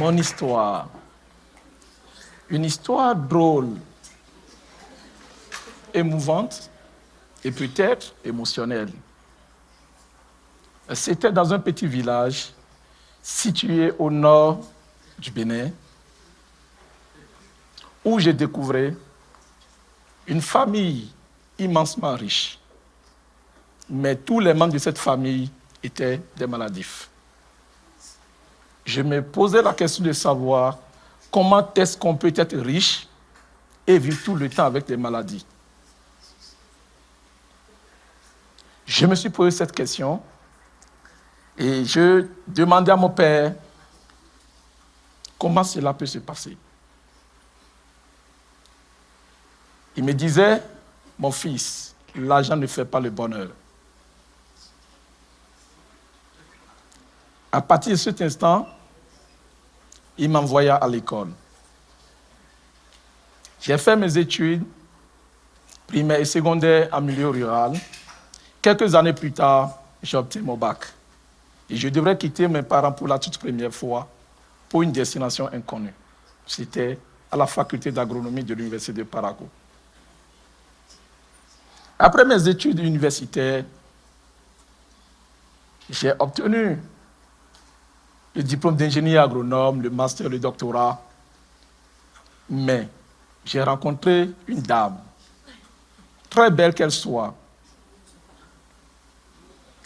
mon histoire. Une histoire drôle, émouvante et peut-être émotionnelle. C'était dans un petit village situé au nord du Bénin où j'ai découvert une famille immensement riche. Mais tous les membres de cette famille étaient des maladifs. Je me posais la question de savoir comment est-ce qu'on peut être riche et vivre tout le temps avec des maladies. Je me suis posé cette question et je demandais à mon père comment cela peut se passer. Il me disait, mon fils, l'argent ne fait pas le bonheur. À partir de cet instant, il m'envoya à l'école. J'ai fait mes études primaires et secondaires en milieu rural. Quelques années plus tard, j'ai obtenu mon bac. Et je devrais quitter mes parents pour la toute première fois pour une destination inconnue. C'était à la faculté d'agronomie de l'université de Parakou. Après mes études universitaires, j'ai obtenu le diplôme d'ingénieur agronome, le master, le doctorat. Mais j'ai rencontré une dame, très belle qu'elle soit,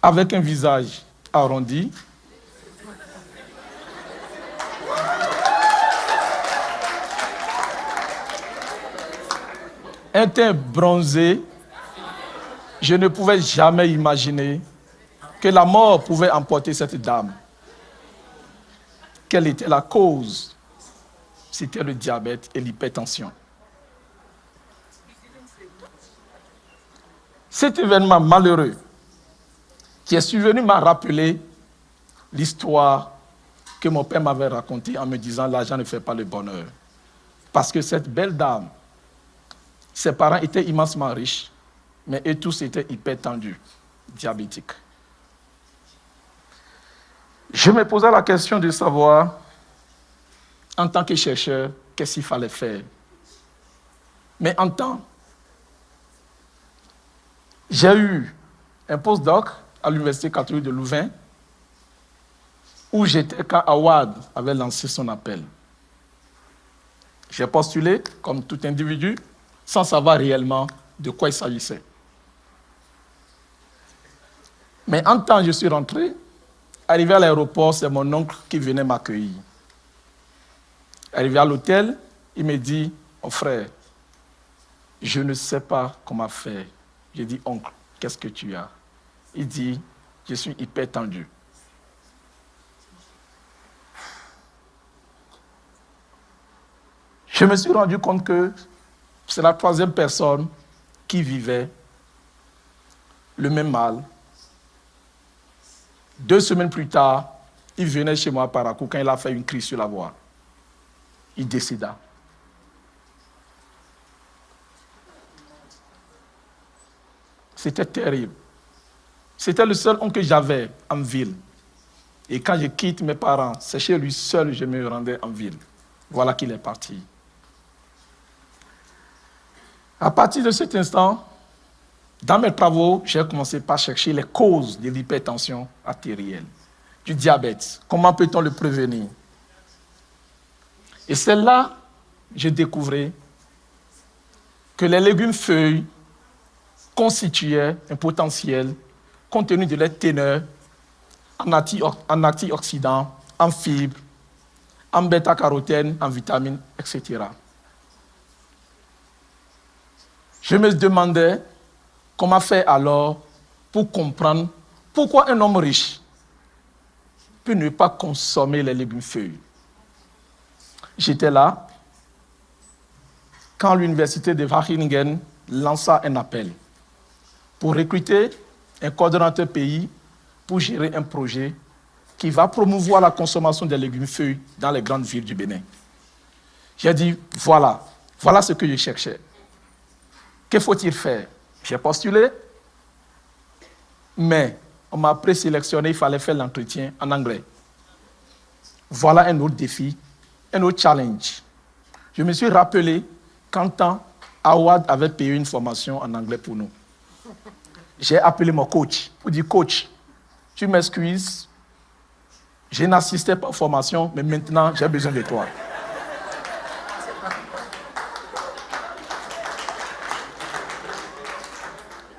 avec un visage arrondi, un teint bronzé. Je ne pouvais jamais imaginer que la mort pouvait emporter cette dame. Quelle était la cause? C'était le diabète et l'hypertension. Cet événement malheureux qui est survenu m'a rappelé l'histoire que mon père m'avait racontée en me disant « l'argent ne fait pas le bonheur ». Parce que cette belle dame, ses parents étaient immensement riches, mais eux tous étaient hypertendus, diabétiques. Je me posais la question de savoir, en tant que chercheur, qu'est-ce qu'il fallait faire. Mais en temps, j'ai eu un postdoc à l'Université catholique de Louvain, où j'étais quand Awad avait lancé son appel. J'ai postulé, comme tout individu, sans savoir réellement de quoi il s'agissait. Mais en temps, je suis rentré. Arrivé à l'aéroport, c'est mon oncle qui venait m'accueillir. Arrivé à l'hôtel, il me dit, « Oh frère, je ne sais pas comment faire. » J'ai dit, « Oncle, qu'est-ce que tu as ?» Il dit, « Je suis hyper tendu. » Je me suis rendu compte que c'est la troisième personne qui vivait le même mal. 2 semaines plus tard, il venait chez moi à Parakou quand il a fait une crise sur la voie. Il décéda. C'était terrible. C'était le seul oncle que j'avais en ville. Et quand je quitte mes parents, c'est chez lui seul que je me rendais en ville. Voilà qu'il est parti. À partir de cet instant, dans mes travaux, j'ai commencé par chercher les causes de l'hypertension artérielle, du diabète. Comment peut-on le prévenir? Et c'est là que j'ai découvert que les légumes feuilles constituaient un potentiel, compte tenu de leur teneur en antioxydants, en fibres, en bêta-carotène, en vitamines, etc. Je me demandais comment faire alors pour comprendre pourquoi un homme riche peut ne pas consommer les légumes feuilles. J'étais là quand l'université de Wageningen lança un appel pour recruter un coordonnateur pays pour gérer un projet qui va promouvoir la consommation des légumes feuilles dans les grandes villes du Bénin. J'ai dit, voilà ce que je cherchais. Que faut-il faire? J'ai postulé, mais on m'a présélectionné, il fallait faire l'entretien en anglais. Voilà un autre défi, un autre challenge. Je me suis rappelé qu'en temps, Awad avait payé une formation en anglais pour nous. J'ai appelé mon coach pour dire, coach, tu m'excuses, je n'assistais pas aux formations, mais maintenant j'ai besoin de toi.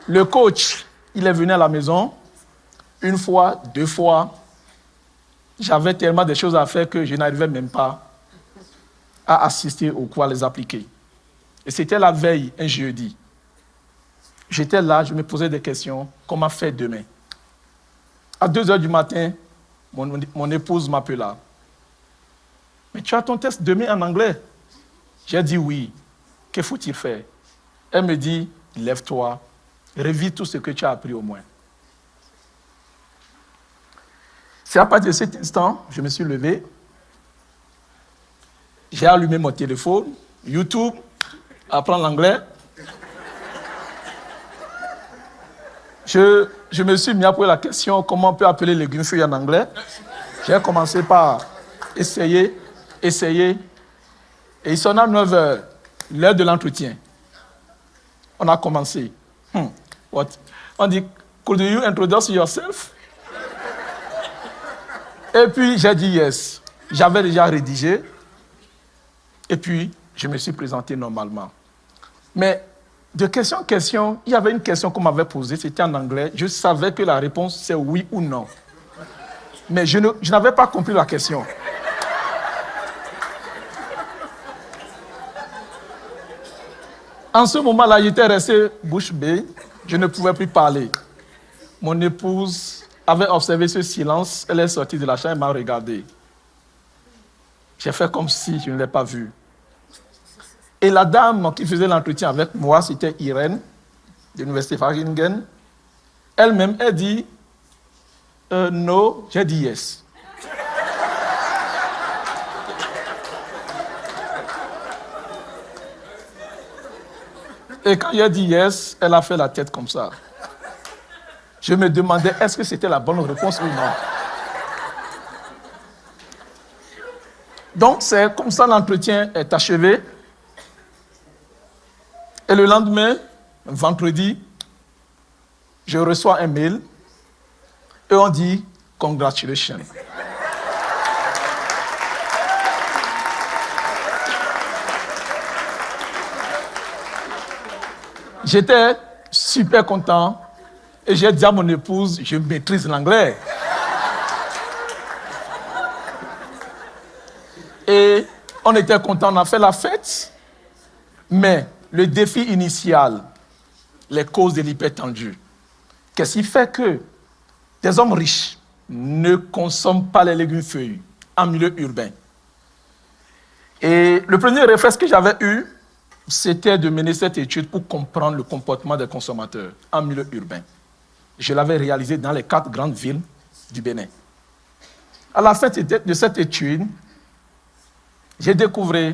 Le coach, il est venu à la maison, une fois, 2 fois. J'avais tellement de choses à faire que je n'arrivais même pas à assister aux cours, à les appliquer. Et c'était la veille, un jeudi. J'étais là, je me posais des questions. Comment faire demain? À 2h du matin, mon épouse m'appela. Mais tu as ton test demain en anglais? J'ai dit oui. Que faut-il faire? Elle me dit, lève-toi, révise tout ce que tu as appris au moins. C'est à partir de cet instant, je me suis levé, j'ai allumé mon téléphone, YouTube, apprendre l'anglais. Je me suis mis à poser la question, comment on peut appeler légumes feuilles en anglais? J'ai commencé par essayer, et il sonne à 9h, l'heure de l'entretien. On a commencé. What? On dit, could you introduce yourself? Et puis, j'ai dit yes. J'avais déjà rédigé. Et puis, je me suis présenté normalement. Mais de question en question, il y avait une question qu'on m'avait posée, c'était en anglais. Je savais que la réponse, c'est oui ou non. Mais je n'avais pas compris la question. En ce moment-là, j'étais resté bouche bée. Je ne pouvais plus parler. Mon épouse avait observé ce silence. Elle est sortie de la chambre et m'a regardé. J'ai fait comme si je ne l'ai pas vu. Et la dame qui faisait l'entretien avec moi, c'était Irène, de l'Université Wageningen. Elle-même, elle dit no, j'ai dit yes. Et quand j'ai dit yes, elle a fait la tête comme ça. Je me demandais, est-ce que c'était la bonne réponse ou non? Donc, c'est comme ça l'entretien est achevé. Et le lendemain, vendredi, je reçois un mail et on dit « Congratulations ». J'étais super content et j'ai dit à mon épouse, je maîtrise l'anglais. Et on était content, on a fait la fête, mais le défi initial, les causes de l'hypertendu, qu'est-ce qui fait que des hommes riches ne consomment pas les légumes feuillus en milieu urbain? Et le premier réflexe que j'avais eu, c'était de mener cette étude pour comprendre le comportement des consommateurs en milieu urbain. Je l'avais réalisé dans les 4 grandes villes du Bénin. À la fin de cette étude, j'ai découvert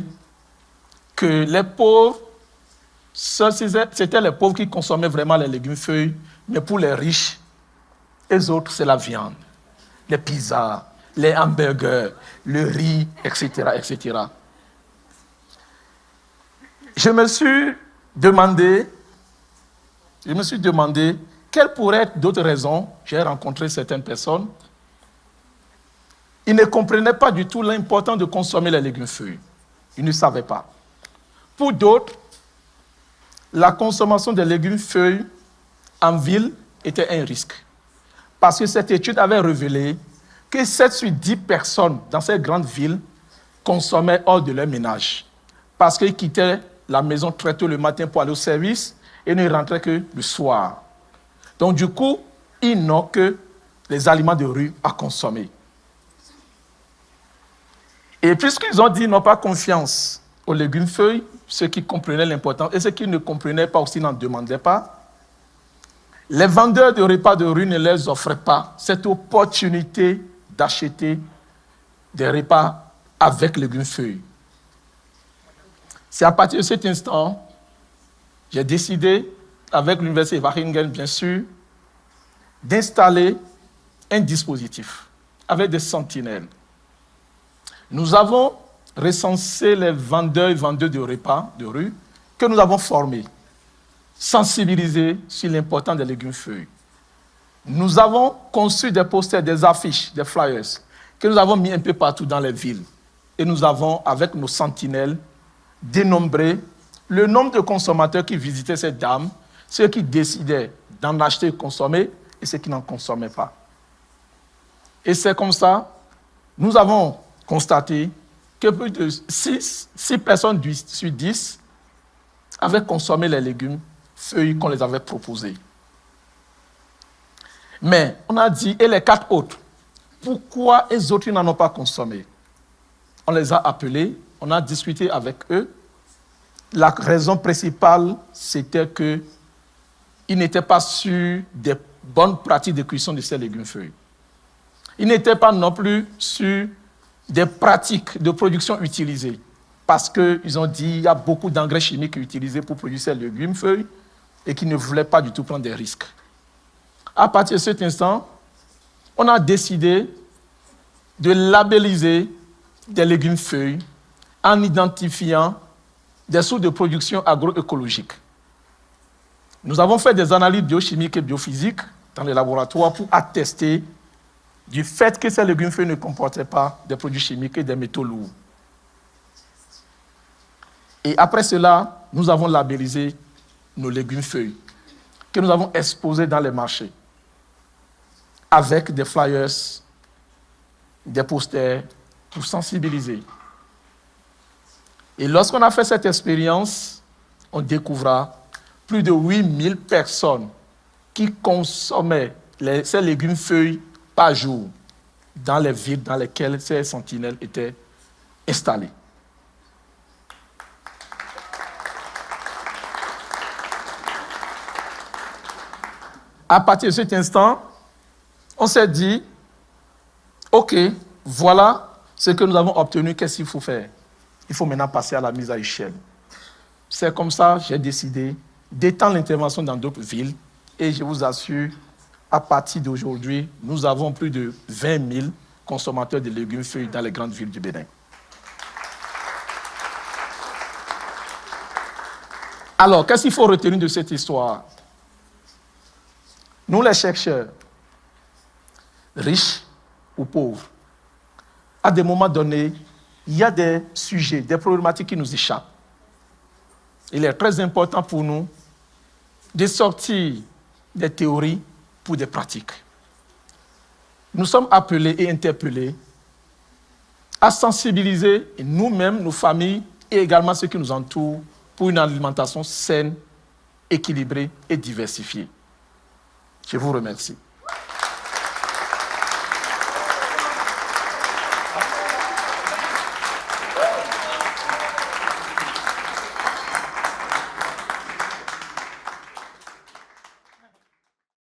que les pauvres, c'était les pauvres qui consommaient vraiment les légumes feuilles, mais pour les riches, les autres, c'est la viande, les pizzas, les hamburgers, le riz, etc., etc. Je me suis demandé quelles pourraient être d'autres raisons. J'ai rencontré certaines personnes. Ils ne comprenaient pas du tout l'importance de consommer les légumes feuilles. Ils ne savaient pas. Pour d'autres, la consommation des légumes feuilles en ville était un risque. Parce que cette étude avait révélé que 7 sur 10 personnes dans ces grandes villes consommaient hors de leur ménage. Parce qu'ils quittaient la maison très tôt le matin pour aller au service et ne rentraient que le soir. Donc du coup, ils n'ont que les aliments de rue à consommer. Et puisqu'ils ont dit qu'ils n'ont pas confiance aux légumes feuilles, ceux qui comprenaient l'importance et ceux qui ne comprenaient pas aussi n'en demandaient pas, les vendeurs de repas de rue ne leur offraient pas cette opportunité d'acheter des repas avec légumes feuilles. C'est à partir de cet instant, j'ai décidé, avec l'Université Wageningen bien sûr, d'installer un dispositif avec des sentinelles Nous avons recensé les vendeurs et vendeuses de repas de rue que nous avons formés, sensibilisés sur l'importance des légumes feuilles. Nous avons conçu des posters, des affiches, des flyers que nous avons mis un peu partout dans les villes. Et nous avons, avec nos sentinelles, dénombré le nombre de consommateurs qui visitaient ces dames, ceux qui décidaient d'en acheter et consommer et ceux qui n'en consommaient pas. Et c'est comme ça, nous avons constaté que plus de 6 personnes sur 10 avaient consommé les légumes feuilles qu'on les avait proposés. Mais on a dit, et les 4 autres, pourquoi les autres n'en ont pas consommé? On les a appelés, on a discuté avec eux. La raison principale, c'était qu'ils n'étaient pas sûrs des bonnes pratiques de cuisson de ces légumes feuilles. Ils n'étaient pas non plus sûrs des pratiques de production utilisées. Parce qu'ils ont dit qu'il y a beaucoup d'engrais chimiques utilisés pour produire ces légumes feuilles et qu'ils ne voulaient pas du tout prendre des risques. À partir de cet instant, on a décidé de labelliser des légumes feuilles en identifiant des sources de production agroécologique. Nous avons fait des analyses biochimiques et biophysiques dans les laboratoires pour attester du fait que ces légumes feuilles ne comportaient pas des produits chimiques et des métaux lourds. Et après cela, nous avons labellisé nos légumes feuilles que nous avons exposés dans les marchés avec des flyers, des posters pour sensibiliser. Et lorsqu'on a fait cette expérience, on découvra plus de 8000 personnes qui consommaient ces légumes feuilles par jour dans les villes dans lesquelles ces sentinelles étaient installées. À partir de cet instant, on s'est dit, OK, voilà ce que nous avons obtenu, qu'est-ce qu'il faut faire? Il faut maintenant passer à la mise à échelle. C'est comme ça que j'ai décidé d'étendre l'intervention dans d'autres villes et je vous assure, à partir d'aujourd'hui, nous avons plus de 20 000 consommateurs de légumes feuilles dans les grandes villes du Bénin. Alors, qu'est-ce qu'il faut retenir de cette histoire? Nous, les chercheurs, riches ou pauvres, à des moments donnés, il y a des sujets, des problématiques qui nous échappent. Il est très important pour nous de sortir des théories pour des pratiques. Nous sommes appelés et interpellés à sensibiliser nous-mêmes, nos familles et également ceux qui nous entourent pour une alimentation saine, équilibrée et diversifiée. Je vous remercie.